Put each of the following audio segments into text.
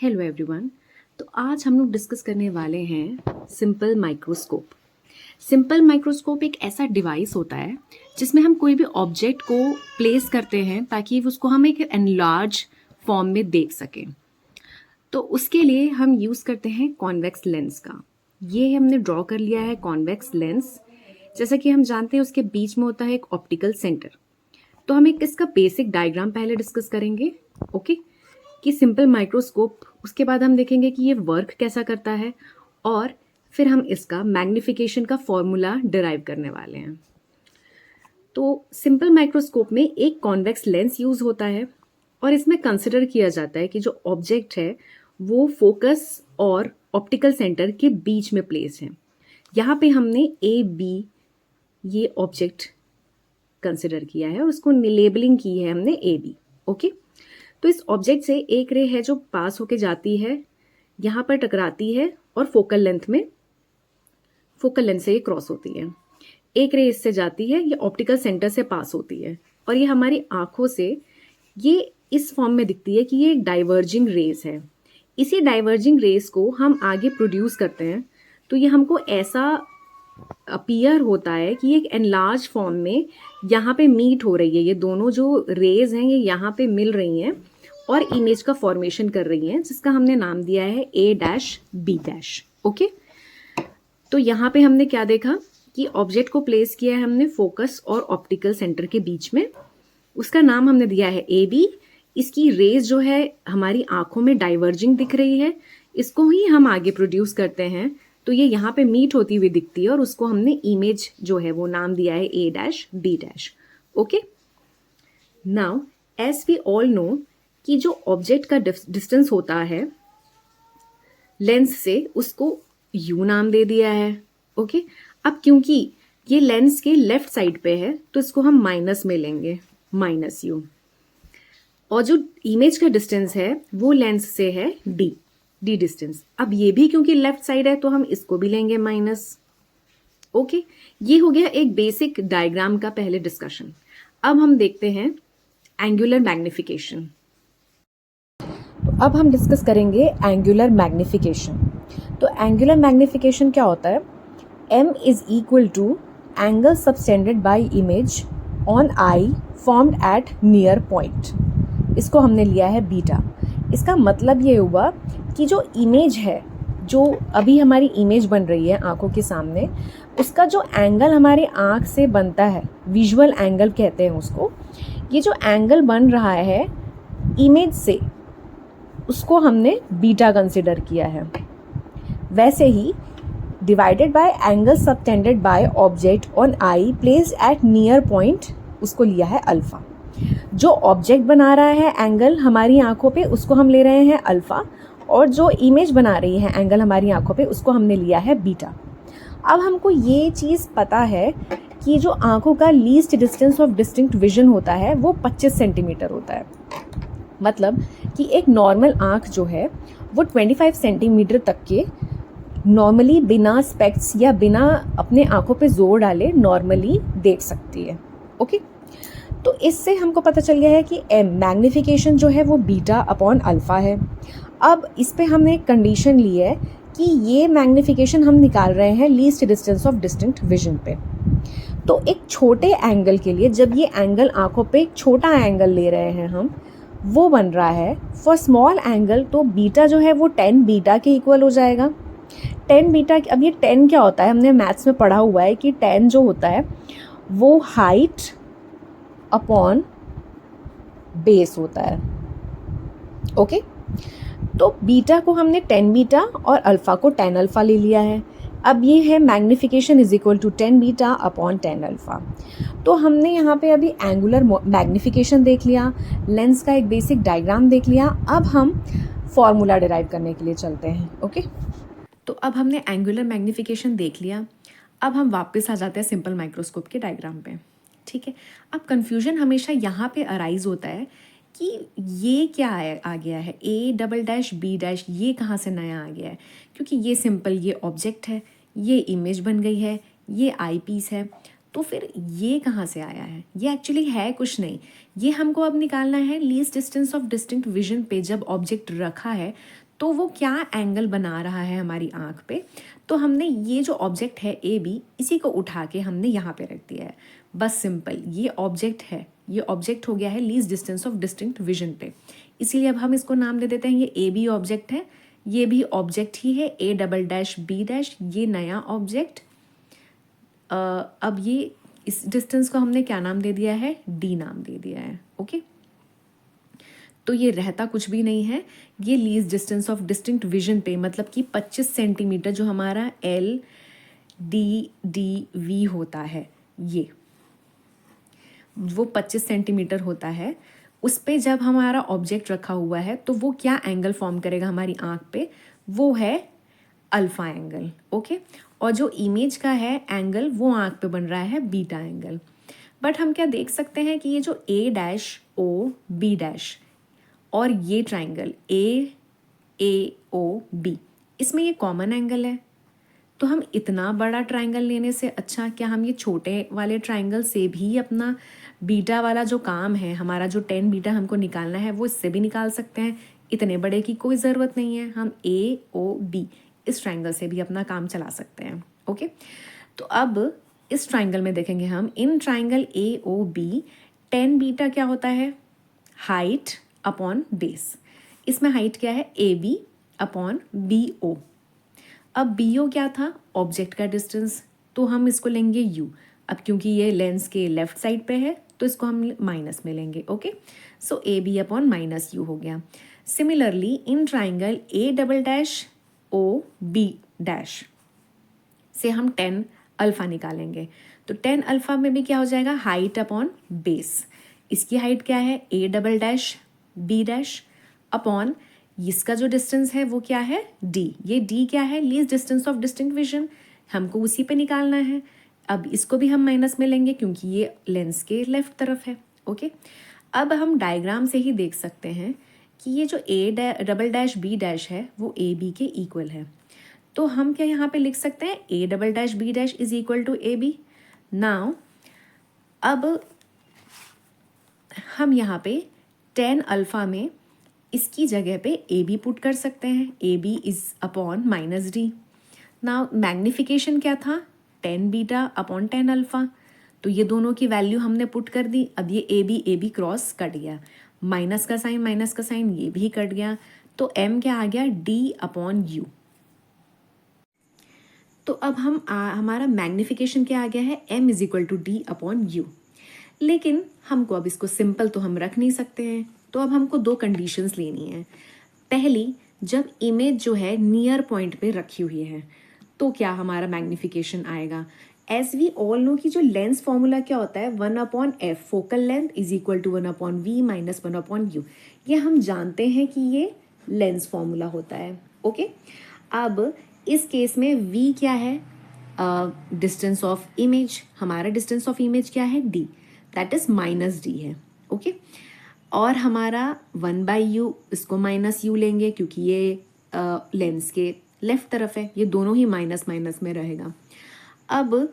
Hello everyone. तो आज हम लोग डिस्कस करने वाले हैं सिंपल माइक्रोस्कोप। सिंपल माइक्रोस्कोप एक ऐसा डिवाइस होता है जिसमें हम कोई भी ऑब्जेक्ट को प्लेस करते हैं ताकि उसको हम एक एनलार्ज फॉर्म में देख सकें। तो उसके लिए हम यूज़ करते हैं कॉन्वेक्स लेंस का। ये हमने ड्रॉ कर लिया है कॉन्वेक्स लेंस। जैसा कि हम जानते हैं उसके बीच में होता है एक ऑप्टिकल सेंटर। तो हम एक इसका बेसिक डायग्राम पहले डिस्कस करेंगे, ओके, कि सिंपल माइक्रोस्कोप। उसके बाद हम देखेंगे कि ये वर्क कैसा करता है और फिर हम इसका मैग्नीफिकेशन का फॉर्मूला डिराइव करने वाले हैं। तो सिंपल माइक्रोस्कोप में एक कॉन्वेक्स लेंस यूज़ होता है और इसमें कंसिडर किया जाता है कि जो ऑब्जेक्ट है वो फोकस और ऑप्टिकल सेंटर के बीच में प्लेस है। यहाँ पे हमने ए बी ये ऑब्जेक्ट कंसिडर किया है, उसको लेबलिंग की है हमने ए बी, ओके। तो इस ऑब्जेक्ट से एक रे है जो पास होके जाती है, यहाँ पर टकराती है और फोकल लेंथ से ये क्रॉस होती है। एक रे इससे जाती है, ये ऑप्टिकल सेंटर से पास होती है और ये हमारी आंखों से ये इस फॉर्म में दिखती है कि ये एक डाइवर्जिंग रेज है। इसी डाइवर्जिंग रेज को हम आगे प्रोड्यूस करते हैं तो ये हमको ऐसा अपीयर होता है कि एक एनलार्ज फॉर्म में यहाँ पे मीट हो रही है। ये दोनों जो रेज हैं ये यहाँ पे मिल रही हैं और इमेज का फॉर्मेशन कर रही हैं, जिसका हमने नाम दिया है A dash B dash, okay. तो यहाँ पे हमने क्या देखा कि ऑब्जेक्ट को प्लेस किया है हमने फोकस और ऑप्टिकल सेंटर के बीच में। उसका नाम हमने दिया है AB। इसकी रेज जो है हमारी आंखों में डाइवर्जिंग दिख रही है, इसको ही हम आगे प्रोड्यूस करते हैं तो ये यहाँ पे मीट होती हुई दिखती है और उसको हमने इमेज जो है वो नाम दिया है A dash B dash, okay. Now as we all know कि जो ऑब्जेक्ट का डिस्टेंस होता है लेंस से उसको U नाम दे दिया है, ओके। अब क्योंकि ये लेंस के लेफ्ट साइड पे है तो इसको हम माइनस में लेंगे, -U। और जो इमेज का डिस्टेंस है वो लेंस से है D डिस्टेंस। अब ये भी क्योंकि लेफ्ट साइड है तो हम इसको भी लेंगे माइनस, ओके। ये हो गया एक बेसिक डायग्राम का पहले डिस्कशन। अब हम देखते हैं एंगुलर मैग्निफिकेशन। तो अब हम डिस्कस करेंगे एंगुलर मैग्निफिकेशन। तो एंगुलर मैग्निफिकेशन क्या होता है? M is equal to angle subtended by image on eye formed at near point. इसको हमने लिया है बीटा। इसका मतलब ये हुआ कि जो इमेज है, जो अभी हमारी इमेज बन रही है आंखों के सामने, उसका जो एंगल हमारे आंख से बनता है, विजुअल एंगल कहते हैं उसको, ये जो एंगल बन रहा है इमेज से, उसको हमने बीटा कंसिडर किया है। वैसे ही divided by angle subtended by object on eye placed at near point, उसको लिया है अल्फा। जो ऑब्जेक्ट बना रहा है एंगल हमारी आंखों पे, उसको हम ले रहे हैं अल्फा, और जो इमेज बना रही है एंगल हमारी आंखों पे, उसको हमने लिया है बीटा। अब हमको ये चीज़ पता है कि जो आंखों का least distance of distinct vision होता है वो 25 सेंटीमीटर होता है। मतलब कि एक नॉर्मल आंख जो है वो 25 सेंटीमीटर तक के नॉर्मली बिना स्पेक्ट्स या बिना अपने आंखों पे जोर डाले नॉर्मली देख सकती है, ओके। तो इससे हमको पता चल गया है कि मैग्निफिकेशन जो है वो बीटा अपॉन अल्फा है। अब इस पे हमने एक कंडीशन ली है कि ये मैग्निफिकेशन हम निकाल रहे हैं least distance of distinct vision पे। तो एक छोटे एंगल के लिए, जब ये एंगल आंखों पे एक छोटा एंगल ले रहे हैं हम, वो बन रहा है फॉर स्मॉल एंगल, तो बीटा जो है वो 10 बीटा के इक्वल हो जाएगा। 10 बीटा, अब ये 10 क्या होता है, हमने मैथ्स में पढ़ा हुआ है कि 10 जो होता है वो हाइट अपॉन बेस होता है, ओके। तो बीटा को हमने 10 बीटा और अल्फा को 10 अल्फा ले लिया है। अब ये है magnification is equal to 10 beta upon 10 alpha. तो हमने यहाँ पे अभी एंगुलर मैग्निफिकेशन देख लिया, लेंस का एक बेसिक डायग्राम देख लिया। अब हम फॉर्मूला डिराइव करने के लिए चलते हैं, ओके। तो अब हमने एंगुलर मैग्निफिकेशन देख लिया। अब हम वापस आ जाते हैं सिंपल माइक्रोस्कोप के डायग्राम पे, ठीक है। अब कन्फ्यूजन हमेशा यहाँ पे अराइज होता है कि ये क्या आ गया है, A double dash B dash, ये कहाँ से नया आ गया है? क्योंकि ये सिंपल, ये ऑब्जेक्ट है, ये इमेज बन गई है, ये आई पीस है, तो फिर ये कहाँ से आया है? ये एक्चुअली है कुछ नहीं, ये हमको अब निकालना है least distance of distinct vision पे। जब ऑब्जेक्ट रखा है तो वो क्या एंगल बना रहा है हमारी आँख पे। तो हमने ये जो ऑब्जेक्ट है ए बी, इसी को उठा के हमने यहाँ पे रख दिया है। बस सिंपल, ये ऑब्जेक्ट है, ये ऑब्जेक्ट हो गया है least distance of distinct vision पे। इसीलिए अब हम इसको नाम दे देते हैं, ये ए बी ऑब्जेक्ट है, ये भी ऑब्जेक्ट ही है, A double dash B dash, ये नया ऑब्जेक्ट। अब ये इस डिस्टेंस को हमने क्या नाम दे दिया है, डी नाम दे दिया है। ओके, तो ये रहता कुछ भी नहीं है, ये least distance of distinct vision पे, मतलब कि 25 सेंटीमीटर जो हमारा एल डी डी वी होता है, ये वो 25 सेंटीमीटर होता है। उस पे जब हमारा ऑब्जेक्ट रखा हुआ है तो वो क्या एंगल फॉर्म करेगा हमारी आँख पे, वो है अल्फा एंगल। ओके, और जो इमेज का है एंगल वो आँख पे बन रहा है बीटा एंगल। बट हम क्या देख सकते हैं कि ये जो ए डैश ओ बी डैश और ये ट्राइंगल ए ओ बी, इसमें ये कॉमन एंगल है। तो हम इतना बड़ा ट्राइंगल लेने से अच्छा क्या हम ये छोटे वाले ट्राइंगल से भी अपना बीटा वाला जो काम है, हमारा जो 10 बीटा हमको निकालना है, वो इससे भी निकाल सकते हैं। इतने बड़े की कोई ज़रूरत नहीं है, हम ए ओ बी इस ट्राइंगल से भी अपना काम चला सकते हैं। ओके, तो अब इस ट्राइंगल में देखेंगे हम, in triangle A O B 10 beta क्या होता है, हाइट अपॉन बेस। इसमें हाइट क्या है, A B upon B O. अब बी ओ क्या था, ऑब्जेक्ट का डिस्टेंस, तो हम इसको लेंगे यू। अब क्योंकि ये लेंस के लेफ्ट साइड पे है तो इसको हम माइनस में लेंगे। Okay, so A B upon minus U हो गया। Similarly in triangle A double dash O B dash से हम 10 अल्फ़ा निकालेंगे। तो 10 अल्फ़ा में भी क्या हो जाएगा, हाइट अपॉन बेस। इसकी हाइट क्या है, A double dash B dash upon इसका जो डिस्टेंस है वो क्या है, डी। ये डी क्या है, least distance of distinct vision, हमको उसी पे निकालना है। अब इसको भी हम माइनस में लेंगे क्योंकि ये लेंस के लेफ्ट तरफ है। ओके, अब हम डायग्राम से ही देख सकते हैं कि ये जो A double dash B dash है वो ए बी के इक्वल है। तो हम क्या यहाँ पे लिख सकते हैं, A double dash B dash is equal to A B. Now अब हम यहाँ पे 10 अल्फ़ा में इसकी जगह पे ए बी पुट कर सकते हैं, A B is upon minus D. Now magnification क्या था, 10 बीटा अपॉन 10 अल्फ़ा, तो ये दोनों की वैल्यू हमने पुट कर दी। अब ये ए बी क्रॉस कट गया, माइनस का साइन ये भी कट गया, तो एम क्या आ गया, डी अपॉन यू। तो अब हमारा मैग्निफिकेशन क्या आ गया है, m is equal to D upon U. लेकिन हमको अब इसको सिंपल तो हम रख नहीं सकते हैं, तो अब हमको दो कंडीशंस लेनी है। पहली, जब इमेज जो है नियर पॉइंट पे रखी हुई है तो क्या हमारा मैग्निफिकेशन आएगा। एज वी ऑल नो कि जो लेंस फॉर्मूला क्या होता है, 1/f focal length is equal to 1/v minus 1/u। ये हम जानते हैं कि ये लेंस फॉर्मूला होता है। ओके, अब इस केस में v क्या है, डिस्टेंस ऑफ इमेज, हमारा डिस्टेंस ऑफ इमेज क्या है, d, that is minus D है। ओके, और हमारा 1/u, इसको माइनस u लेंगे क्योंकि ये लेंस के लेफ्ट तरफ है, ये दोनों ही माइनस माइनस में रहेगा। अब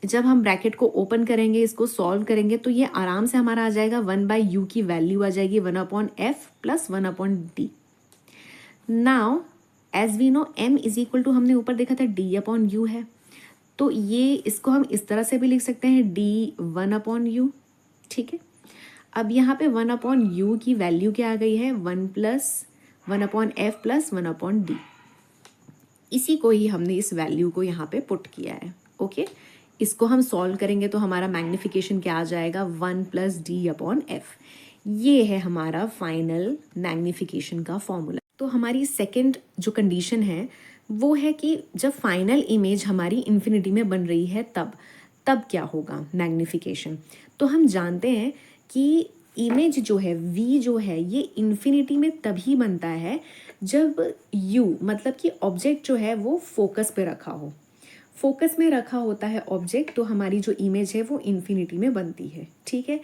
जब हम ब्रैकेट को ओपन करेंगे, इसको सॉल्व करेंगे, तो ये आराम से हमारा आ जाएगा 1/u की वैल्यू आ जाएगी 1/f plus 1/d। Now as we know m is equal to, हमने ऊपर देखा था d अपॉन u है, तो ये इसको हम इस तरह से भी लिख सकते हैं, d 1/u। ठीक है, अब यहाँ पे 1/u की वैल्यू क्या आ गई है, 1/f प्लस 1/d। इसी को ही हमने इस वैल्यू को यहाँ पे पुट किया है। ओके, इसको हम सॉल्व करेंगे तो हमारा मैग्निफिकेशन क्या आ जाएगा, 1 प्लस d/f। ये है हमारा फाइनल मैग्निफिकेशन का फॉर्मूला। तो हमारी सेकंड जो कंडीशन है वो है कि जब फाइनल इमेज हमारी इन्फिनिटी में बन रही है तब क्या होगा मैग्निफिकेशन। तो हम जानते हैं कि इमेज जो है v जो है ये इन्फिनिटी में तभी बनता है जब u, मतलब कि ऑब्जेक्ट जो है वो फोकस पे रखा हो। फोकस में रखा होता है ऑब्जेक्ट, तो हमारी जो इमेज है वो इन्फिनिटी में बनती है। ठीक है,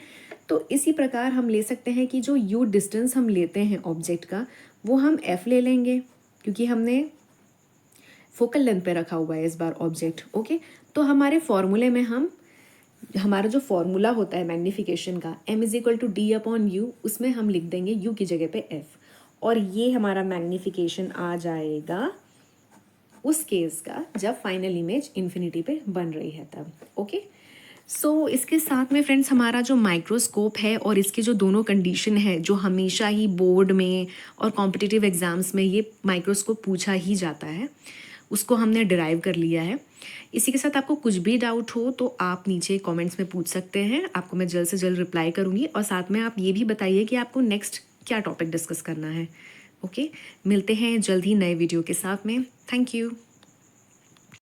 तो इसी प्रकार हम ले सकते हैं कि जो u डिस्टेंस हम लेते हैं ऑब्जेक्ट का, वो हम f ले लेंगे क्योंकि हमने फोकल लेंथ पे रखा हुआ है इस बार ऑब्जेक्ट। ओके, तो हमारे फॉर्मूले में हमारा जो फॉर्मूला होता है मैग्निफिकेशन का, m is equal to D upon U, उसमें हम लिख देंगे u की जगह पे f, और ये हमारा मैग्नीफिकेशन आ जाएगा उस केस का जब फाइनल इमेज इन्फिनिटी पे बन रही है तब। ओके, सो इसके साथ में फ्रेंड्स हमारा जो माइक्रोस्कोप है और इसके जो दोनों कंडीशन है जो हमेशा ही बोर्ड में और कॉम्पिटिटिव एग्जाम्स में ये माइक्रोस्कोप पूछा ही जाता है, उसको हमने डिराइव कर लिया है। इसी के साथ आपको कुछ भी डाउट हो तो आप नीचे कमेंट्स में पूछ सकते हैं, आपको मैं जल्द से जल्द रिप्लाई करूँगी। और साथ में आप ये भी बताइए कि आपको नेक्स्ट क्या टॉपिक डिस्कस करना है। ओके, मिलते हैं जल्द ही नए वीडियो के साथ में। Thank you.